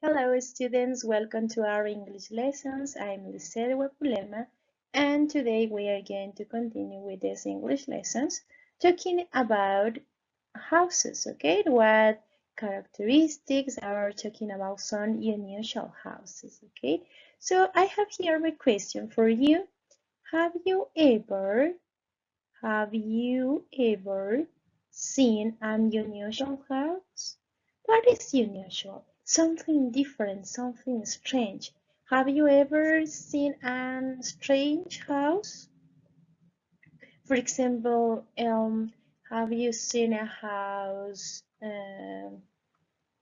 Hello students, welcome to our English lessons. I'm Lucero Wapulema and today we are going to continue with these English lessons talking about houses, okay? What characteristics are talking about some unusual houses, okay? So I have here a question for you. Have you ever seen an unusual house? What is unusual? Something different, something strange. Have you ever seen a strange house? For example, have you seen a house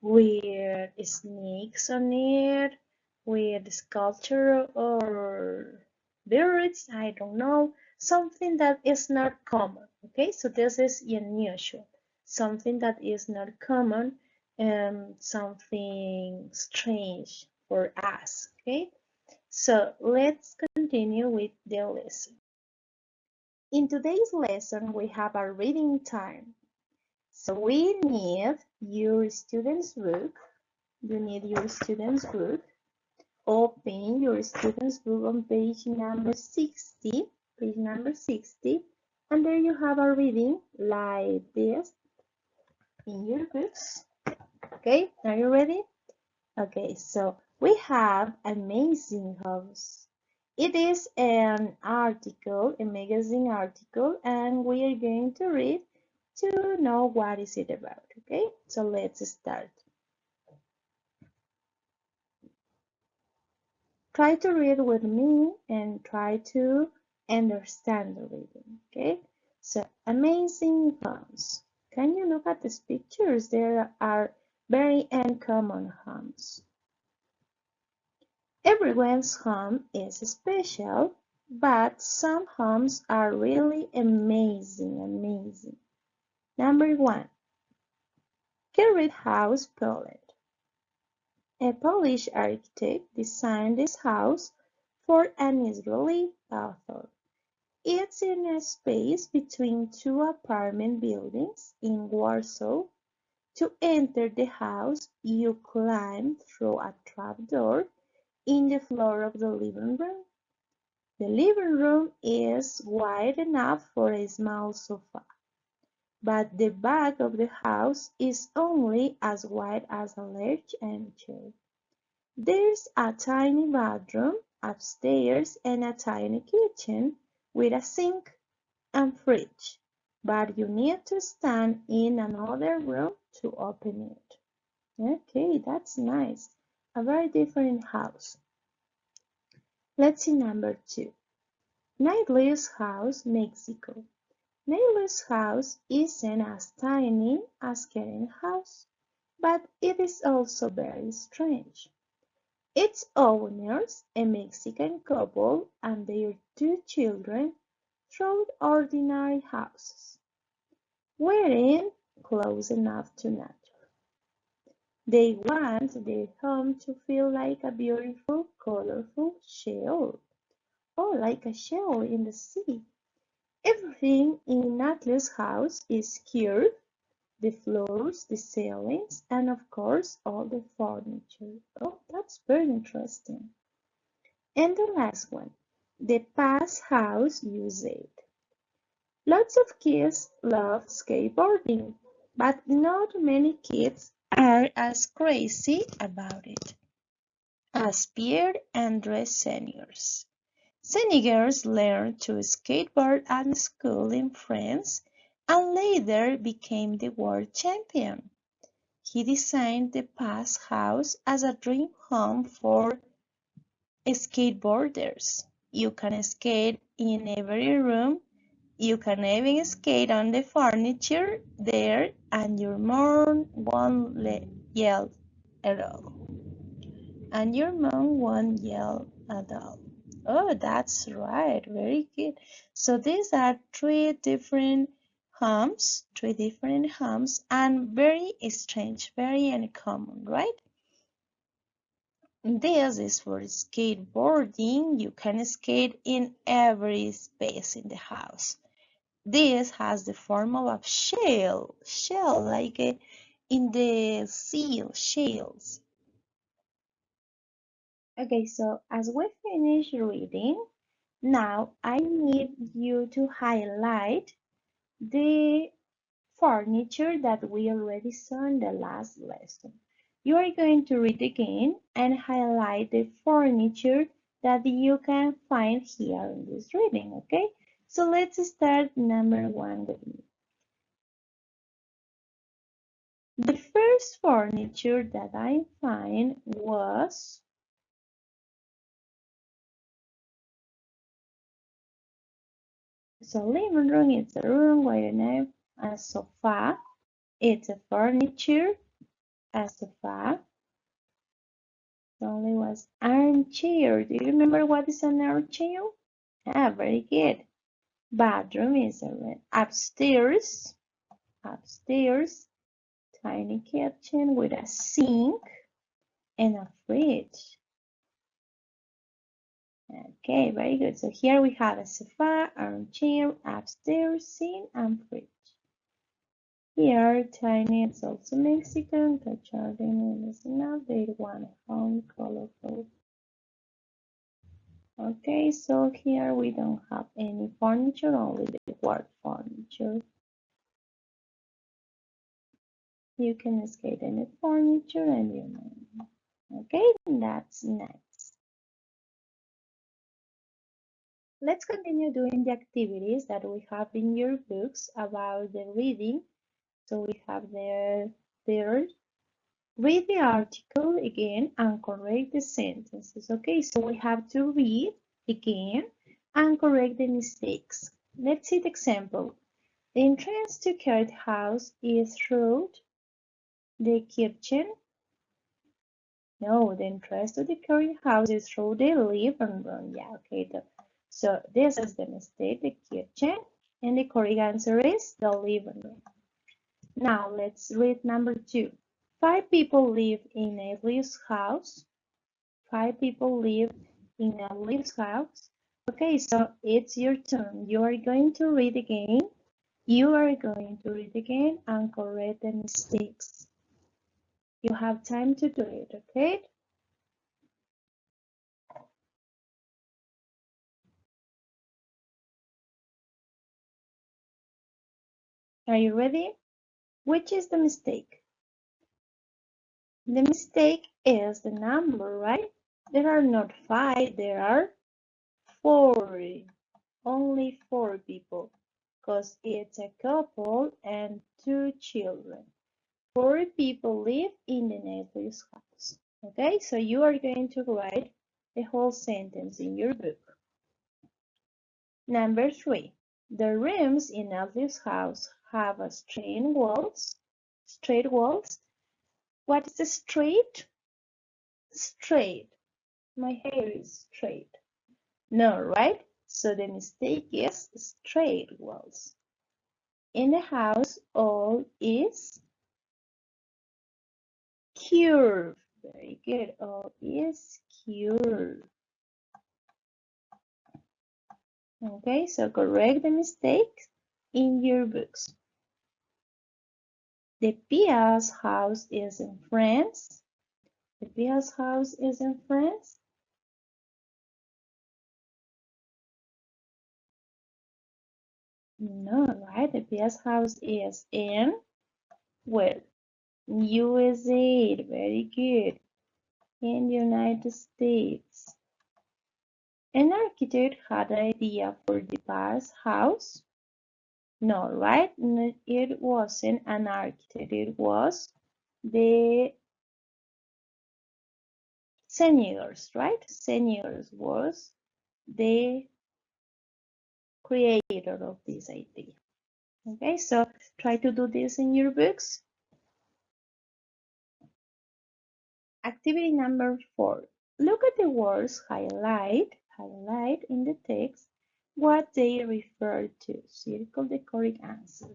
with snakes on it, with sculpture or birds? I don't know. Something that is not common. Okay, so this is unusual. Something that is not common and something strange for us. Okay, so let's continue with the lesson. In today's lesson, we have a reading time. So we need your student's book. You need your student's book. Open your student's book on page number 60. Page number 60. And there you have a reading like this in your books. Okay, are you ready? Okay, so we have Amazing House. It is an article, a magazine article, and we are going to read to know what is it about. Okay, so let's start. Try to read with me and try to understand the reading. Okay, so Amazing Homes. Can you look at these pictures? There are very uncommon homes. Everyone's home is special, but some homes are really amazing. Number 1. Carrot House, Poland. A Polish architect designed this house for an Israeli author. It's in a space between two apartment buildings in Warsaw. To enter the house, you climb through a trapdoor in the floor of the living room. The living room is wide enough for a small sofa, but the back of the house is only as wide as a large armchair. There's a tiny bathroom upstairs and a tiny kitchen with a sink and fridge, but you need to stand in another room to open it. Okay, that's nice. A very different house. Let's see number 2. Knightley's House, Mexico. Knightley's house isn't as tiny as Karen's house, but it is also very strange. Its owners, a Mexican couple and their 2 children, thought ordinary houses weren't close enough to nature. They want their home to feel like a beautiful, colorful shell, or like a shell in the sea. Everything in Nathalie's house is curved, the floors, the ceilings, and of course all the furniture. Oh, that's very interesting. And the last one, the Pass House, USA. Lots of kids love skateboarding, but not many kids are as crazy about it as Pierre and Andres seniors. Senegers learned to skateboard at school in France and later became the world champion. He designed the Pass House as a dream home for skateboarders. You can skate in every room. You can even skate on the furniture there and your mom won't yell at all. And your mom won't yell at all. Oh, that's right. Very good. So these are three different homes, and very strange, very uncommon, right? This is for skateboarding. You can skate in every space in the house. This has the form of a shell like in the seal, shells. Okay, so as we finish reading, now I need you to highlight the furniture that we already saw in the last lesson. You are going to read again and highlight the furniture that you can find here in this reading, okay? So let's start number one with me. The first furniture that I find was living room. It's a room with a sofa. It's a furniture, a sofa. It only was armchair. Do you remember what is an armchair? Ah, very good. Bathroom is upstairs. Upstairs, tiny kitchen with a sink and a fridge. Okay, very good. So here we have a sofa, armchair, upstairs, sink, and fridge. Here, tiny, it's also Mexican. Cachardin is another one. Home, colorful. Okay, so here we don't have any furniture, only the word furniture. You can skate any furniture and you know. Okay, that's next. Let's continue doing the activities that we have in your books about the reading. So we have there. Read the article again and correct the sentences. Okay, so we have to read again and correct the mistakes. Let's see the example. The entrance to Carrot House is through the kitchen. No, the entrance to the Carrot House is through the living room. Yeah, okay. So this is the mistake, the kitchen, and the correct answer is the living room. Now let's read number 2. 5 people live in a Leaf's house. 5 people live in a Leaf's house. Okay, so it's your turn. You are going to read again. You are going to read again and correct the mistakes. You have time to do it, okay? Are you ready? Which is the mistake? The mistake is the number, right? There are not 5, there are 4. Only 4 people, because it's a couple and 2 children. 4 people live in the neighbor's house. Okay, so you are going to write the whole sentence in your book. Number 3. The rooms in Elvis' house have a straight walls. Straight walls. What is the straight? Straight. My hair is straight. No, right? So the mistake is straight walls. In the house, all is curved. Very good. All is curved. Okay, so correct the mistakes in your books. The Pia's house is in France. The Pia's house is in France. No, right? The Pia's house is in where? USA. Very good. In the United States. An architect had an idea for the Pia's house. No, right? No, it wasn't an architect. It was the seniors, right? Seniors was the creator of this idea. Okay, so try to do this in your books. Activity number 4. Look at the words highlight in the text what they refer to. Circle the correct answer.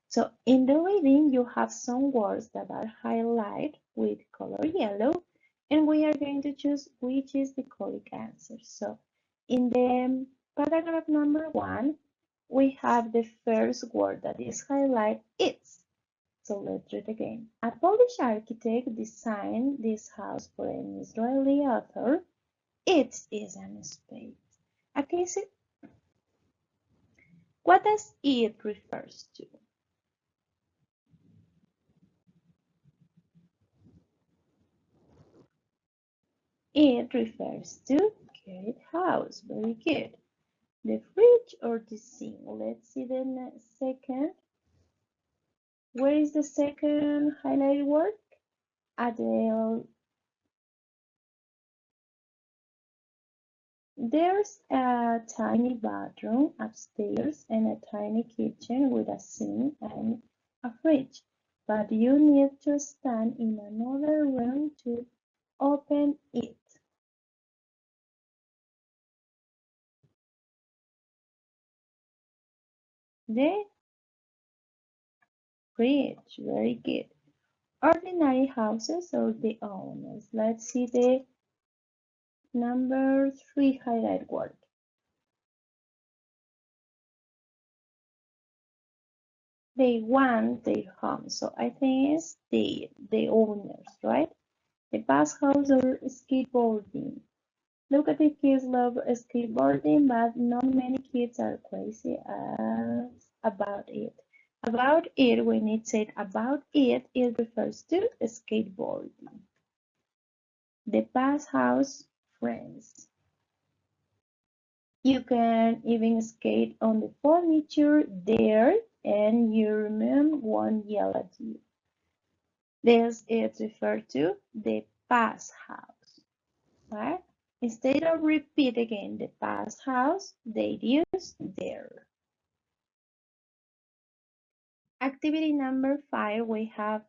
So in the reading, you have some words that are highlighted with color yellow, and we are going to choose which is the correct answer. So in the paragraph number 1, we have the first word that is highlighted, it's. So let's read again. A Polish architect designed this house for an Israeli author. It is an space. Okay, so what does it refers to? It refers to carried house. Very good. The fridge or the sink? Let's see the second. Where is the second highlighted word? Adele. There's a tiny bathroom upstairs and a tiny kitchen with a sink and a fridge, but you need to stand in another room to open it. The fridge, very good. Ordinary houses or the owners. Let's see the number 3 highlight word. They want their home. So I think it's the owners, right? The bus house or skateboarding. Look at the kids love skateboarding, but not many kids are crazy about it. About it, when it said about it, it refers to skateboarding. The bus house friends. You can even skate on the furniture there and your mom won't yell at you. This is referred to the past house, right? Instead of repeat again the past house, they use there. Activity number 5, we have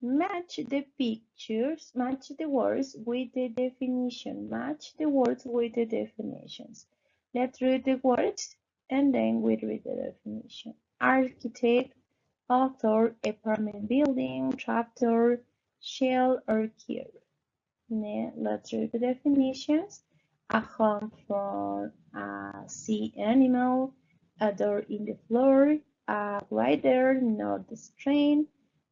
match the pictures, match the words with the definition. Match the words with the definitions. Let's read the words and then we read the definition. Architect, author, apartment building, tractor, shell or curve. Let's read the definitions. A home for a sea animal, a door in the floor, a glider, not the strain,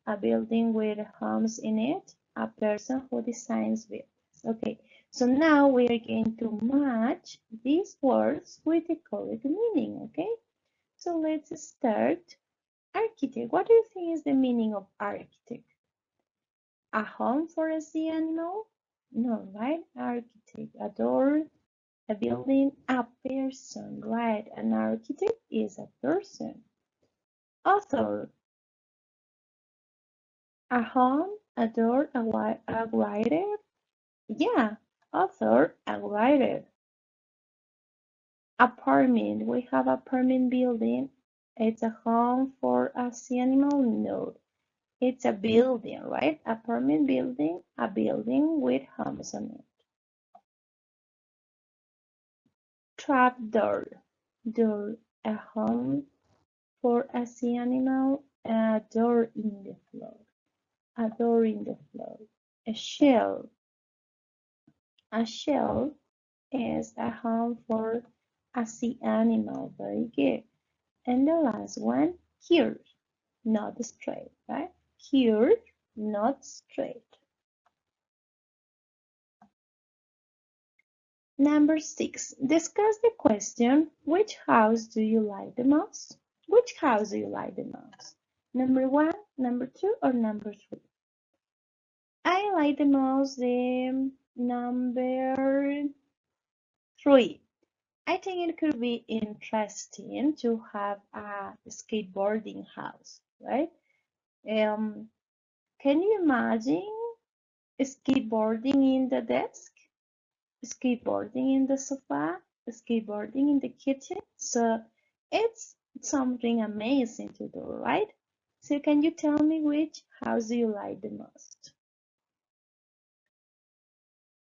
a building with homes in it, a person who designs buildings. Okay, so now we are going to match these words with the correct meaning, okay? So let's start. Architect. What do you think is the meaning of architect? A home for a sea animal? No, right? Architect, a door, a building, a person, right? An architect is a person. Author, a home, a door, a writer? Yeah, author, a writer. Apartment, we have apartment building. It's a home for a sea animal? No, it's a building, right? Apartment building, a building with homes on it. Trapdoor, door, a home for a sea animal, a door in the floor, a door in the floor. A shell, a shell is a home for a sea animal. Very good. And the last one, cured, not straight, right? Cured, not straight. Number 6, discuss the question, which house do you like the most? Which house do you like the most? Number 1, number 2, or number 3? I like the most the number 3. I think it could be interesting to have a skateboarding house, right? Um, can you imagine skateboarding in the desk? Skateboarding in the sofa, skateboarding in the kitchen. So it's something amazing to do, right? So can you tell me which house do you like the most?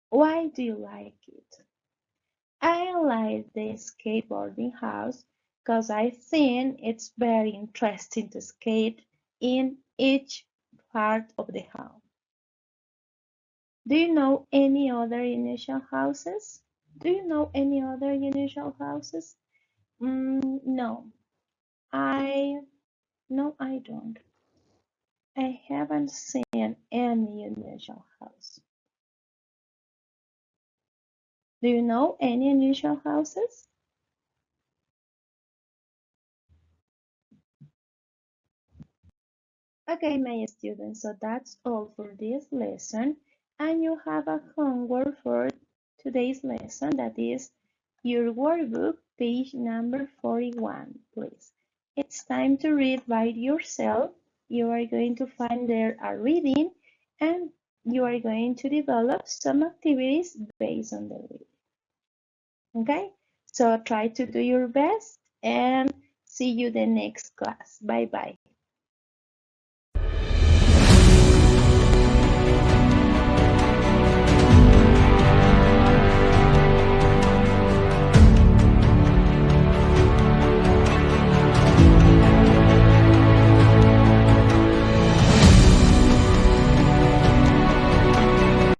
Why do you like it? I like the skateboarding house because I think it's very interesting to skate in each part of the house. Do you know any other initial houses? Do you know any other initial houses? No, I no, I don't. I haven't seen any unusual house. Do you know any unusual houses? Okay, my students, so that's all for this lesson. And you have a homework for today's lesson, that is your workbook, page number 41, please. It's time to read by yourself. You are going to find there a reading, and you are going to develop some activities based on the reading. Okay, so try to do your best and see you the next class. Bye bye.